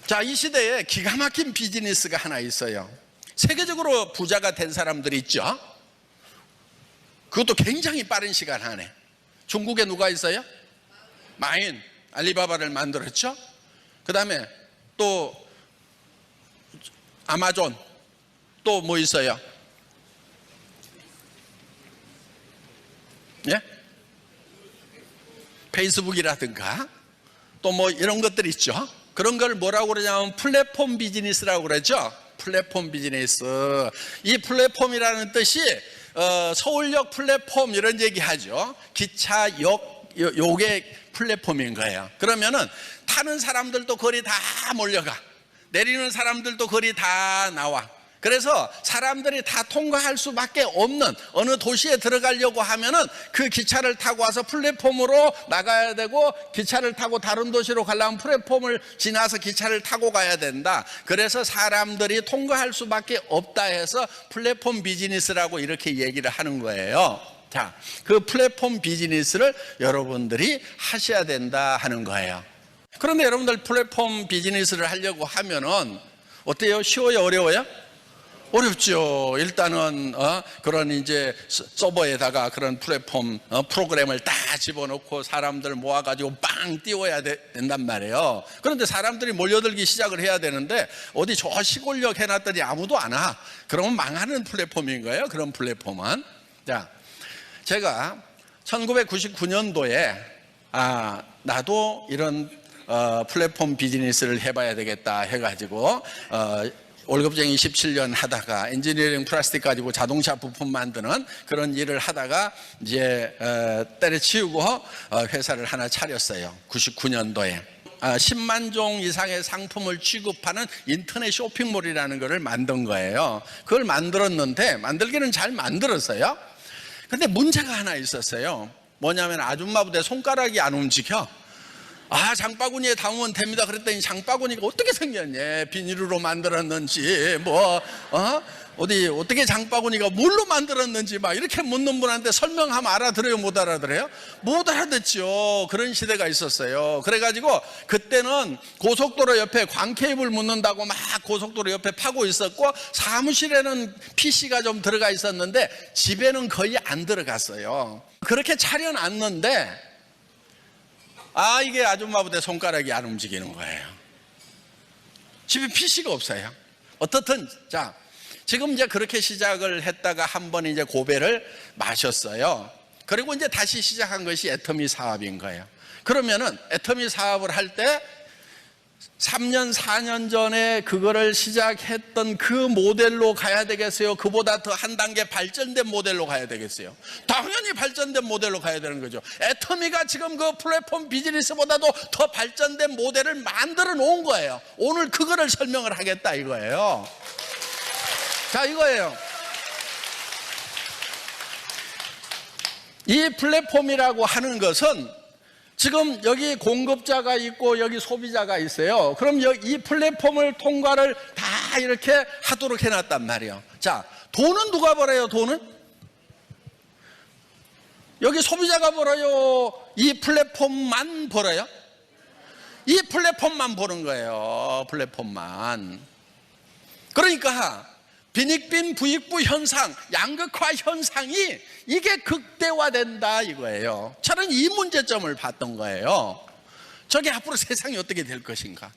자, 이 시대에 기가 막힌 비즈니스가 하나 있어요. 세계적으로 부자가 된 사람들이 있죠. 그것도 굉장히 빠른 시간 안에. 중국에 누가 있어요? 마인, 알리바바를 만들었죠. 그 다음에 또 아마존, 또 뭐 있어요? 예? 페이스북이라든가 또 뭐 이런 것들 있죠. 그런 걸 뭐라고 그러냐면 플랫폼 비즈니스라고 그러죠. 플랫폼 비즈니스. 이 플랫폼이라는 뜻이 서울역 플랫폼 이런 얘기 하죠. 기차역 요게 플랫폼인 거예요. 그러면은 타는 사람들도 거리 다 몰려가, 내리는 사람들도 거리 다 나와. 그래서 사람들이 다 통과할 수밖에 없는 어느 도시에 들어가려고 하면은 그 기차를 타고 와서 플랫폼으로 나가야 되고, 기차를 타고 다른 도시로 가려면 플랫폼을 지나서 기차를 타고 가야 된다. 그래서 사람들이 통과할 수밖에 없다 해서 플랫폼 비즈니스라고 이렇게 얘기를 하는 거예요. 자, 그 플랫폼 비즈니스를 여러분들이 하셔야 된다 하는 거예요. 그런데 여러분들 플랫폼 비즈니스를 하려고 하면은 어때요? 쉬워요? 어려워요? 어렵죠. 일단은 그런 이제 서버에다가 그런 플랫폼 프로그램을 다 집어넣고 사람들 모아가지고 빵 띄워야 된단 말이에요. 그런데 사람들이 몰려들기 시작을 해야 되는데 어디 저 시골역 해놨더니 아무도 안 와. 그러면 망하는 플랫폼인 거예요. 그런 플랫폼은. 자, 제가 1999년도에 나도 이런 플랫폼 비즈니스를 해봐야 되겠다 해가지고 월급쟁이 17년 하다가 엔지니어링 플라스틱 가지고 자동차 부품 만드는 그런 일을 하다가 이제 때려치우고 회사를 하나 차렸어요. 99년도에 10만 종 이상의 상품을 취급하는 인터넷 쇼핑몰이라는 것을 만든 거예요. 그걸 만들었는데 만들기는 잘 만들었어요. 근데 문제가 하나 있었어요. 뭐냐면 아줌마 부대 손가락이 안 움직여. 장바구니에 담으면 됩니다. 그랬더니 장바구니가 어떻게 생겼냐? 비닐로 만들었는지 어떻게 장바구니가 뭘로 만들었는지 막 이렇게 묻는 분한테 설명하면 알아들어요? 못 알아들어요? 못 알아듣죠. 그런 시대가 있었어요. 그래가지고 그때는 고속도로 옆에 광케이블 묻는다고 막 고속도로 옆에 파고 있었고, 사무실에는 PC가 좀 들어가 있었는데 집에는 거의 안 들어갔어요. 그렇게 차려놨는데 이게 아줌마 부대 손가락이 안 움직이는 거예요. 집에 PC가 없어요. 어떻든 자, 지금 이제 그렇게 시작을 했다가 한 번 이제 고배를 마셨어요. 그리고 이제 다시 시작한 것이 애터미 사업인 거예요. 그러면은 애터미 사업을 할 때 3년 4년 전에 그거를 시작했던 그 모델로 가야 되겠어요? 그보다 더 한 단계 발전된 모델로 가야 되겠어요? 당연히 발전된 모델로 가야 되는 거죠. 애터미가 지금 그 플랫폼 비즈니스보다도 더 발전된 모델을 만들어 놓은 거예요. 오늘 그거를 설명을 하겠다 이거예요. 자, 이거예요. 이 플랫폼이라고 하는 것은 지금 여기 공급자가 있고 여기 소비자가 있어요. 그럼 이 플랫폼을 통과를 다 이렇게 하도록 해놨단 말이에요. 자, 돈은 누가 벌어요? 돈은? 여기 소비자가 벌어요? 이 플랫폼만 벌어요? 이 플랫폼만 버는 거예요. 플랫폼만. 그러니까 빈익빈 부익부 현상, 양극화 현상이 이게 극대화된다 이거예요. 저는 이 문제점을 봤던 거예요. 저게 앞으로 세상이 어떻게 될 것인가.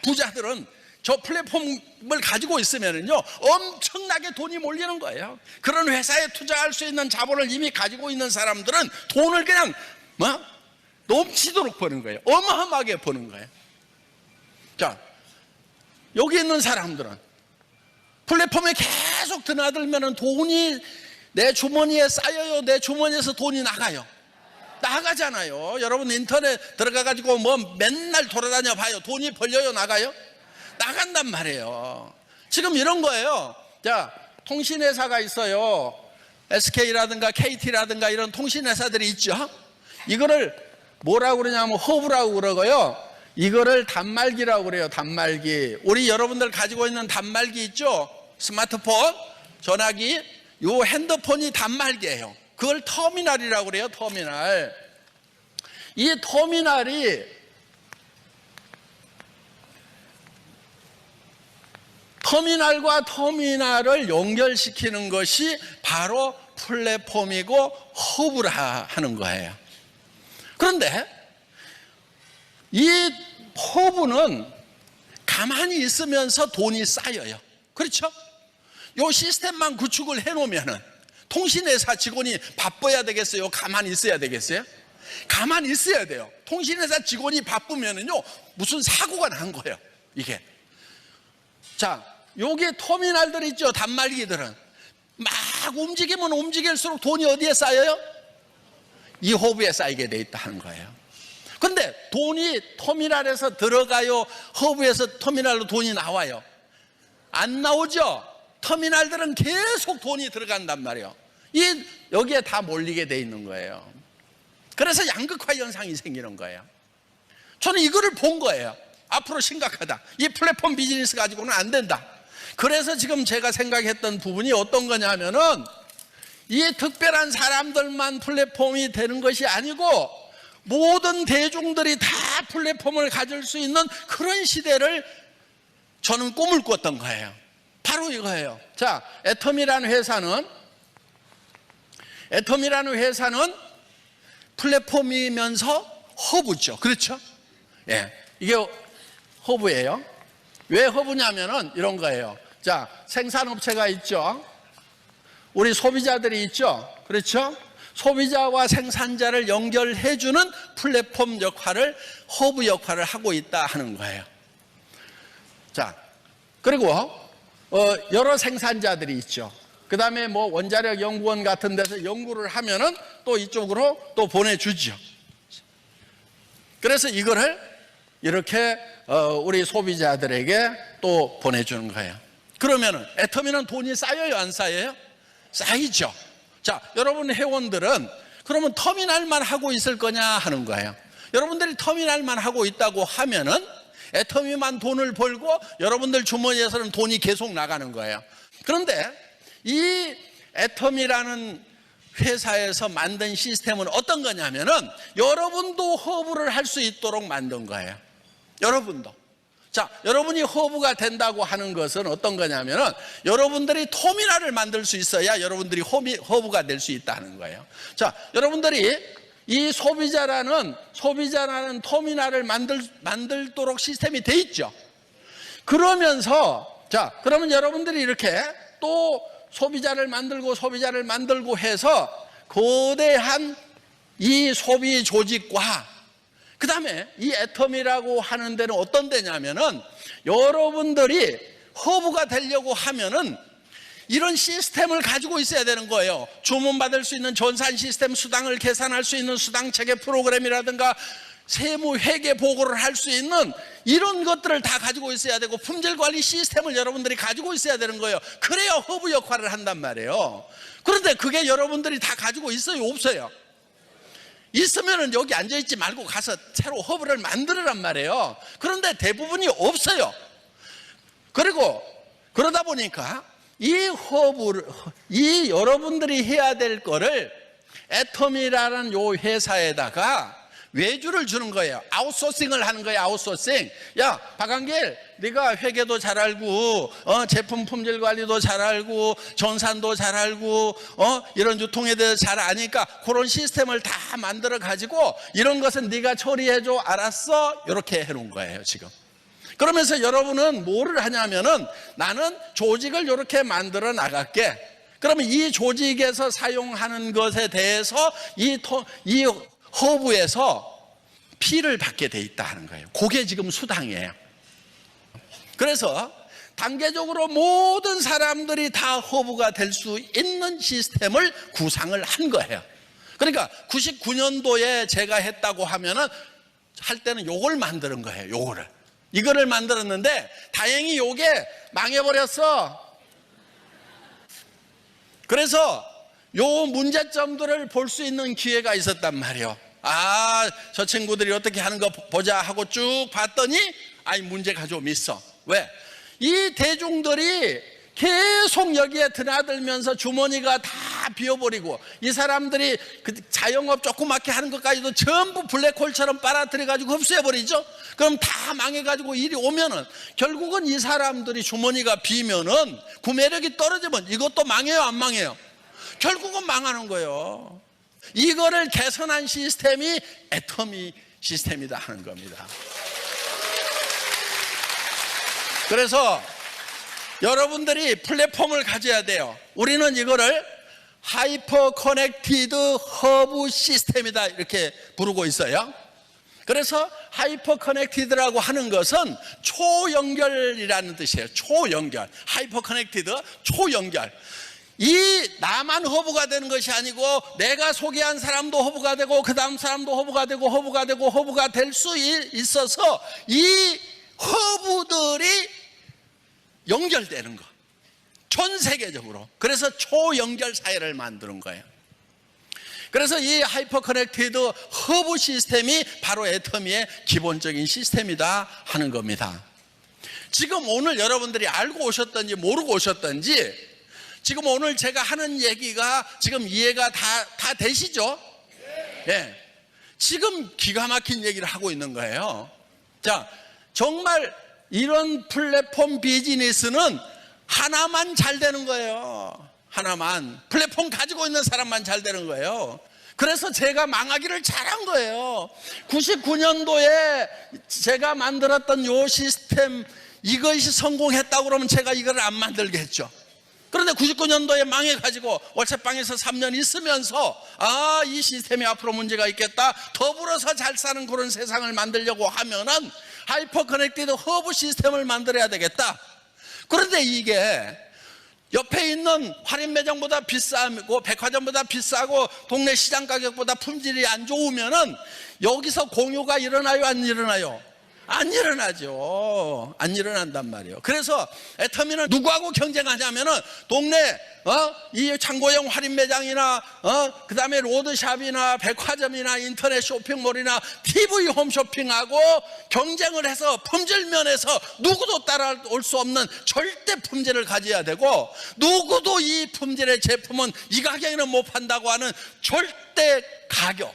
부자들은 저 플랫폼을 가지고 있으면은요 엄청나게 돈이 몰리는 거예요. 그런 회사에 투자할 수 있는 자본을 이미 가지고 있는 사람들은 돈을 그냥 넘치도록 버는 거예요. 어마어마하게 버는 거예요. 자, 여기 있는 사람들은 플랫폼에 계속 드나들면 돈이 내 주머니에 쌓여요? 내 주머니에서 돈이 나가요? 나가잖아요. 여러분 인터넷 들어가가지고 뭐 맨날 돌아다녀 봐요. 돈이 벌려요? 나가요? 나간단 말이에요. 지금 이런 거예요. 자, 통신회사가 있어요. SK라든가 KT라든가 이런 통신회사들이 있죠. 이거를 뭐라고 그러냐면 허브라고 그러고요. 이거를 단말기라고 그래요. 단말기. 우리 여러분들 가지고 있는 단말기 있죠? 스마트폰, 전화기, 요 핸드폰이 단말기예요. 그걸 터미널이라고 그래요. 터미널. 이 터미널이 터미널과 터미널을 연결시키는 것이 바로 플랫폼이고 허브라 하는 거예요. 그런데 이 허브는 가만히 있으면서 돈이 쌓여요. 그렇죠? 이 시스템만 구축을 해놓으면은 통신회사 직원이 바빠야 되겠어요? 가만히 있어야 되겠어요? 가만히 있어야 돼요. 통신회사 직원이 바쁘면은요, 무슨 사고가 난 거예요, 이게. 자, 요게 터미널들 있죠, 단말기들은. 막 움직이면 움직일수록 돈이 어디에 쌓여요? 이 허브에 쌓이게 돼 있다는 거예요. 근데 돈이 터미널에서 들어가요? 허브에서 터미널로 돈이 나와요? 안 나오죠? 터미널들은 계속 돈이 들어간단 말이에요. 여기에 다 몰리게 돼 있는 거예요. 그래서 양극화 현상이 생기는 거예요. 저는 이거를 본 거예요. 앞으로 심각하다. 이 플랫폼 비즈니스 가지고는 안 된다. 그래서 지금 제가 생각했던 부분이 어떤 거냐 하면은 이 특별한 사람들만 플랫폼이 되는 것이 아니고 모든 대중들이 다 플랫폼을 가질 수 있는 그런 시대를 저는 꿈을 꿨던 거예요. 바로 이거예요. 자, 애텀이라는 회사는 플랫폼이면서 허브죠. 그렇죠? 예. 이게 허브예요. 왜 허브냐면은 이런 거예요. 자, 생산업체가 있죠. 우리 소비자들이 있죠. 그렇죠? 소비자와 생산자를 연결해주는 플랫폼 역할을, 허브 역할을 하고 있다 하는 거예요. 자, 그리고 여러 생산자들이 있죠. 그 다음에 뭐 원자력 연구원 같은 데서 연구를 하면은 또 이쪽으로 또 보내주죠. 그래서 이거를 이렇게 우리 소비자들에게 또 보내주는 거예요. 그러면은 애터미는 돈이 쌓여요, 안 쌓여요? 쌓이죠. 자, 여러분 회원들은 그러면 터미널만 하고 있을 거냐 하는 거예요. 여러분들이 터미널만 하고 있다고 하면은 애터미만 돈을 벌고 여러분들 주머니에서는 돈이 계속 나가는 거예요. 그런데 이 애텀이라는 회사에서 만든 시스템은 어떤 거냐면은 여러분도 허브를 할 수 있도록 만든 거예요. 여러분도. 자, 여러분이 허브가 된다고 하는 것은 어떤 거냐면은 여러분들이 터미널을 만들 수 있어야 여러분들이 허브가 될 수 있다는 거예요. 자, 여러분들이 이 소비자라는 터미널을 만들도록 시스템이 돼 있죠. 그러면서 자, 그러면 여러분들이 이렇게 또 소비자를 만들고 해서 거대한 이 소비 조직과 그 다음에 이 애텀이라고 하는 데는 어떤 데냐면은 여러분들이 허브가 되려고 하면은 이런 시스템을 가지고 있어야 되는 거예요. 주문받을 수 있는 전산 시스템, 수당을 계산할 수 있는 수당 체계 프로그램이라든가 세무 회계 보고를 할 수 있는 이런 것들을 다 가지고 있어야 되고 품질 관리 시스템을 여러분들이 가지고 있어야 되는 거예요. 그래야 허브 역할을 한단 말이에요. 그런데 그게 여러분들이 다 가지고 있어요, 없어요? 있으면은 여기 앉아있지 말고 가서 새로 허브를 만들으란 말이에요. 그런데 대부분이 없어요. 그리고 그러다 보니까 이 여러분들이 해야 될 거를 애텀이라는 요 회사에다가 외주를 주는 거예요. 아웃소싱을 하는 거예요. 아웃소싱. 야, 박한길, 네가 회계도 잘 알고 제품 품질 관리도 잘 알고 전산도 잘 알고 이런 유통에 대해서 잘 아니까 그런 시스템을 다 만들어 가지고 이런 것은 네가 처리해 줘. 알았어? 이렇게 해 놓은 거예요, 지금. 그러면서 여러분은 뭐를 하냐면은 나는 조직을 이렇게 만들어 나갈게. 그러면 이 조직에서 사용하는 것에 대해서 이 허브에서 피를 받게 돼 있다 하는 거예요. 그게 지금 수당이에요. 그래서 단계적으로 모든 사람들이 다 허브가 될 수 있는 시스템을 구상을 한 거예요. 그러니까 99년도에 제가 했다고 하면은 할 때는 요걸 만드는 거예요. 이거를 만들었는데 다행히 요게 망해버렸어. 그래서 요 문제점들을 볼 수 있는 기회가 있었단 말이에요. 아, 저 친구들이 어떻게 하는 거 보자 하고 쭉 봤더니 아이, 문제가 좀 있어. 왜? 이 대중들이 계속 여기에 드나들면서 주머니가 다 다 비워버리고 이 사람들이 그 자영업 조그맣게 하는 것까지도 전부 블랙홀처럼 빨아들여가지고 흡수해버리죠. 그럼 다 망해가지고 일이 오면은 결국은 이 사람들이 주머니가 비면은 구매력이 떨어지면 이것도 망해요, 안 망해요? 결국은 망하는 거예요. 이거를 개선한 시스템이 애터미 시스템이다 하는 겁니다. 그래서 여러분들이 플랫폼을 가져야 돼요. 우리는 이거를 하이퍼 커넥티드 허브 시스템이다 이렇게 부르고 있어요. 그래서 하이퍼 커넥티드라고 하는 것은 초연결이라는 뜻이에요. 초연결. 하이퍼 커넥티드 초연결. 이 나만 허브가 되는 것이 아니고 내가 소개한 사람도 허브가 되고 그 다음 사람도 허브가 되고 허브가 되고 허브가 될 수 있어서 이 허브들이 연결되는 거, 전 세계적으로. 그래서 초연결 사회를 만드는 거예요. 그래서 이 하이퍼 커넥티드 허브 시스템이 바로 애터미의 기본적인 시스템이다 하는 겁니다. 지금 오늘 여러분들이 알고 오셨던지 모르고 오셨던지 지금 오늘 제가 하는 얘기가 지금 이해가 다 되시죠? 예. 지금 기가 막힌 얘기를 하고 있는 거예요. 자, 정말 이런 플랫폼 비즈니스는 하나만 잘 되는 거예요. 하나만. 플랫폼 가지고 있는 사람만 잘 되는 거예요. 그래서 제가 망하기를 잘한 거예요. 99년도에 제가 만들었던 요 시스템 이것이 성공했다고 그러면 제가 이걸 안 만들겠죠. 그런데 99년도에 망해가지고 월세방에서 3년 있으면서 이 시스템이 앞으로 문제가 있겠다, 더불어서 잘 사는 그런 세상을 만들려고 하면은 하이퍼 커넥티드 허브 시스템을 만들어야 되겠다. 그런데 이게 옆에 있는 할인 매장보다 비싸고 백화점보다 비싸고 동네 시장 가격보다 품질이 안 좋으면은 여기서 공유가 일어나요, 안 일어나요? 안 일어나죠. 안 일어난단 말이에요. 그래서 애터미는 누구하고 경쟁하냐면은 동네 이 창고형 할인 매장이나 그 다음에 로드샵이나 백화점이나 인터넷 쇼핑몰이나 TV 홈쇼핑하고 경쟁을 해서 품질 면에서 누구도 따라올 수 없는 절대 품질을 가져야 되고, 누구도 이 품질의 제품은 이 가격에는 못 판다고 하는 절대 가격.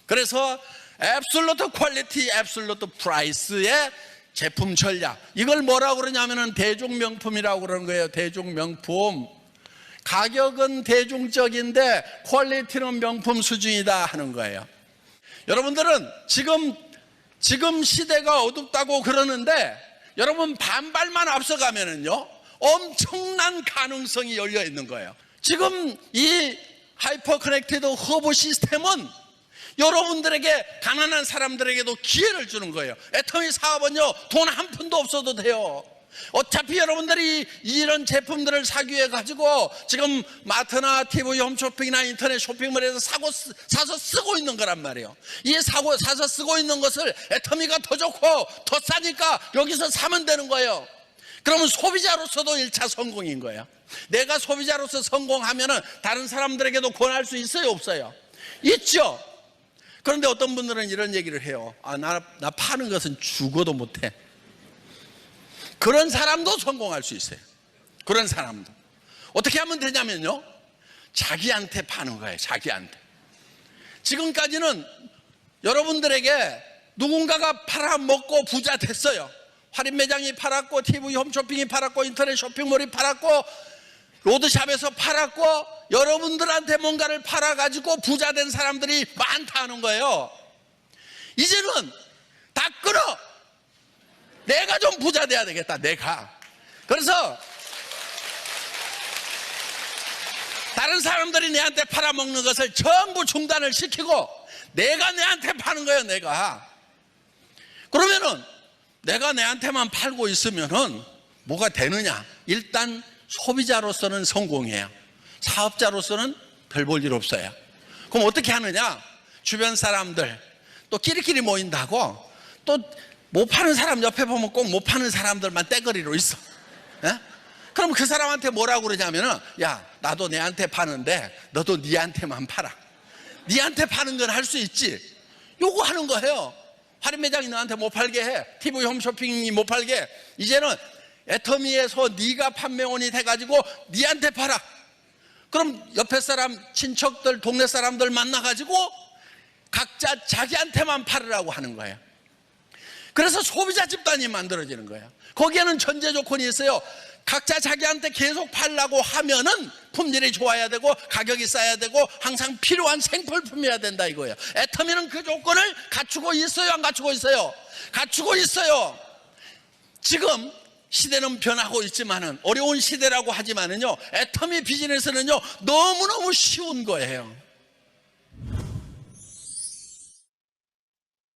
그래서 앱솔루트 퀄리티, 앱솔루트 프라이스의 제품 전략, 이걸 뭐라고 그러냐면은 대중명품이라고 그러는 거예요. 대중명품. 가격은 대중적인데 퀄리티는 명품 수준이다 하는 거예요. 여러분들은 지금 시대가 어둡다고 그러는데 여러분 반발만 앞서가면은요 엄청난 가능성이 열려 있는 거예요. 지금 이 하이퍼 커넥티드 허브 시스템은 여러분들에게, 가난한 사람들에게도 기회를 주는 거예요. 애터미 사업은요 돈 한 푼도 없어도 돼요. 어차피 여러분들이 이런 제품들을 사기 위해 가지고 지금 마트나 TV 홈쇼핑이나 인터넷 쇼핑몰에서 사서 쓰고 있는 거란 말이에요. 이 사서 쓰고 있는 것을 애터미가 더 좋고 더 싸니까 여기서 사면 되는 거예요. 그러면 소비자로서도 1차 성공인 거예요. 내가 소비자로서 성공하면은 다른 사람들에게도 권할 수 있어요, 없어요? 있죠. 그런데 어떤 분들은 이런 얘기를 해요. 나 파는 것은 죽어도 못해. 그런 사람도 성공할 수 있어요. 그런 사람도. 어떻게 하면 되냐면요, 자기한테 파는 거예요. 자기한테. 지금까지는 여러분들에게 누군가가 팔아먹고 부자 됐어요. 할인 매장이 팔았고, TV 홈쇼핑이 팔았고, 인터넷 쇼핑몰이 팔았고, 로드샵에서 팔았고, 여러분들한테 뭔가를 팔아가지고 부자 된 사람들이 많다는 거예요. 이제는 다 끊어. 내가 좀 부자 돼야 되겠다, 내가. 그래서 다른 사람들이 내한테 팔아먹는 것을 전부 중단을 시키고 내가 내한테 파는 거예요, 내가. 그러면은 내가 내한테만 팔고 있으면은 뭐가 되느냐? 일단 소비자로서는 성공이에요. 사업자로서는 별 볼 일 없어요. 그럼 어떻게 하느냐? 주변 사람들 또 끼리끼리 모인다고, 또 못 파는 사람 옆에 보면 꼭 못 파는 사람들만 떼거리로 있어. 에? 그럼 그 사람한테 뭐라고 그러냐면은, 야, 나도 내한테 파는데 너도 니한테만 팔아. 니한테 파는 건 할 수 있지. 요거 하는 거예요. 할인 매장이 너한테 못 팔게 해. TV 홈쇼핑이 못 팔게 해. 이제는 애터미에서 네가 판매원이 돼가지고 니한테 팔아. 그럼 옆에 사람, 친척들, 동네 사람들 만나가지고 각자 자기한테만 팔으라고 하는 거예요. 그래서 소비자 집단이 만들어지는 거예요. 거기에는 전제 조건이 있어요. 각자 자기한테 계속 팔라고 하면은 품질이 좋아야 되고 가격이 싸야 되고 항상 필요한 생필품이어야 된다 이거예요. 애터미는 그 조건을 갖추고 있어요, 안 갖추고 있어요? 갖추고 있어요. 지금 시대는 변하고 있지만은, 어려운 시대라고 하지만은요, 애터미 비즈니스는요 너무너무 쉬운 거예요.